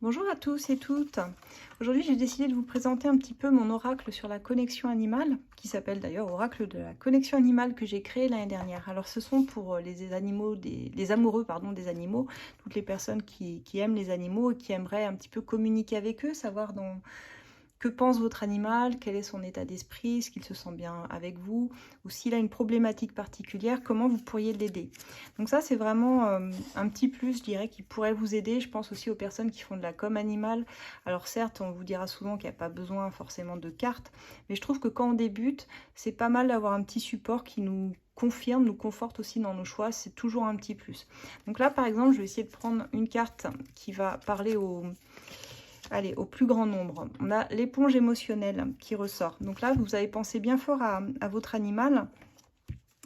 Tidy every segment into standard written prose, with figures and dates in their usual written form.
Bonjour à tous et toutes. Aujourd'hui, j'ai décidé de vous présenter un petit peu mon oracle sur la connexion animale, qui s'appelle d'ailleurs Oracle de la connexion animale que j'ai créé l'année dernière. Alors, ce sont pour les animaux, les amoureux pardon, des animaux, toutes les personnes qui aiment les animaux et qui aimeraient un petit peu communiquer avec eux, savoir que pense votre animal, quel est son état d'esprit, est-ce qu'il se sent bien avec vous, ou s'il a une problématique particulière, comment vous pourriez l'aider. Donc ça, c'est vraiment un petit plus, je dirais, qui pourrait vous aider. Je pense aussi aux personnes qui font de la com animale. Alors certes, on vous dira souvent qu'il n'y a pas besoin forcément de cartes, mais je trouve que quand on débute, c'est pas mal d'avoir un petit support qui nous confirme, nous conforte aussi dans nos choix, c'est toujours un petit plus. Donc là, par exemple, je vais essayer de prendre une carte qui va parler au plus grand nombre. On a l'éponge émotionnelle qui ressort. Donc là, vous avez pensé bien fort à votre animal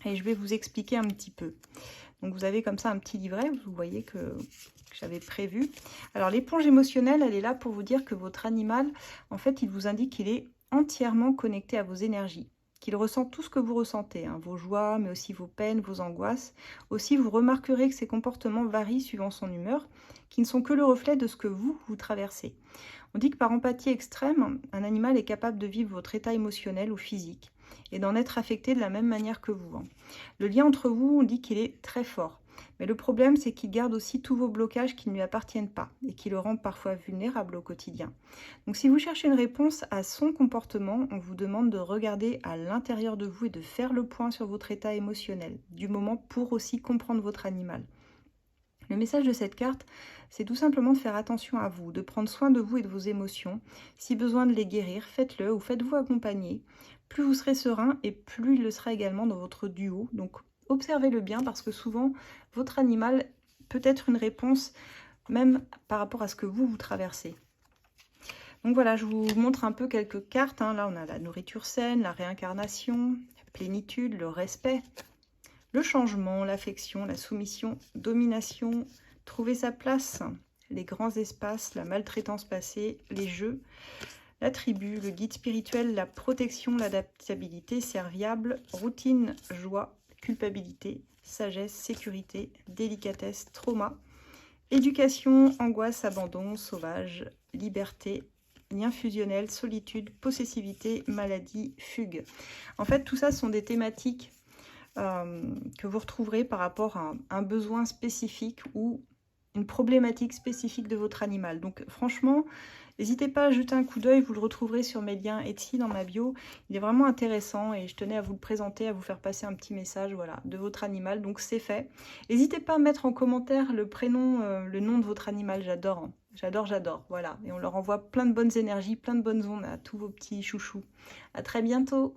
et je vais vous expliquer un petit peu. Donc vous avez comme ça un petit livret, vous voyez que j'avais prévu. Alors l'éponge émotionnelle, elle est là pour vous dire que votre animal, en fait, il vous indique qu'il est entièrement connecté à vos énergies, qu'il ressent tout ce que vous ressentez, hein, vos joies, mais aussi vos peines, vos angoisses. Aussi, vous remarquerez que ses comportements varient suivant son humeur, qui ne sont que le reflet de ce que vous traversez. On dit que par empathie extrême, un animal est capable de vivre votre état émotionnel ou physique et d'en être affecté de la même manière que vous. Le lien entre vous, on dit qu'il est très fort. Mais le problème, c'est qu'il garde aussi tous vos blocages qui ne lui appartiennent pas et qui le rendent parfois vulnérable au quotidien. Donc si vous cherchez une réponse à son comportement, on vous demande de regarder à l'intérieur de vous et de faire le point sur votre état émotionnel du moment pour aussi comprendre votre animal. Le message de cette carte, c'est tout simplement de faire attention à vous, de prendre soin de vous et de vos émotions. Si besoin de les guérir, faites-le ou faites-vous accompagner. Plus vous serez serein et plus il le sera également dans votre duo. Donc observez-le bien parce que souvent, votre animal peut être une réponse même par rapport à ce que vous traversez. Donc voilà, je vous montre un peu quelques cartes. Là, on a la nourriture saine, la réincarnation, la plénitude, le respect. Le changement, l'affection, la soumission, domination, trouver sa place, les grands espaces, la maltraitance passée, les jeux, la tribu, le guide spirituel, la protection, l'adaptabilité, serviable, routine, joie, culpabilité, sagesse, sécurité, délicatesse, trauma, éducation, angoisse, abandon, sauvage, liberté, lien fusionnel, solitude, possessivité, maladie, fugue. En fait, tout ça sont des thématiques que vous retrouverez par rapport à un besoin spécifique ou une problématique spécifique de votre animal. Donc franchement, n'hésitez pas à jeter un coup d'œil, vous le retrouverez sur mes liens Etsy dans ma bio. Il est vraiment intéressant et je tenais à vous le présenter, à vous faire passer un petit message voilà, de votre animal. Donc c'est fait. N'hésitez pas à mettre en commentaire le prénom, le nom de votre animal, j'adore. Hein. J'adore, voilà. Et on leur envoie plein de bonnes énergies, plein de bonnes ondes à tous vos petits chouchous. À très bientôt.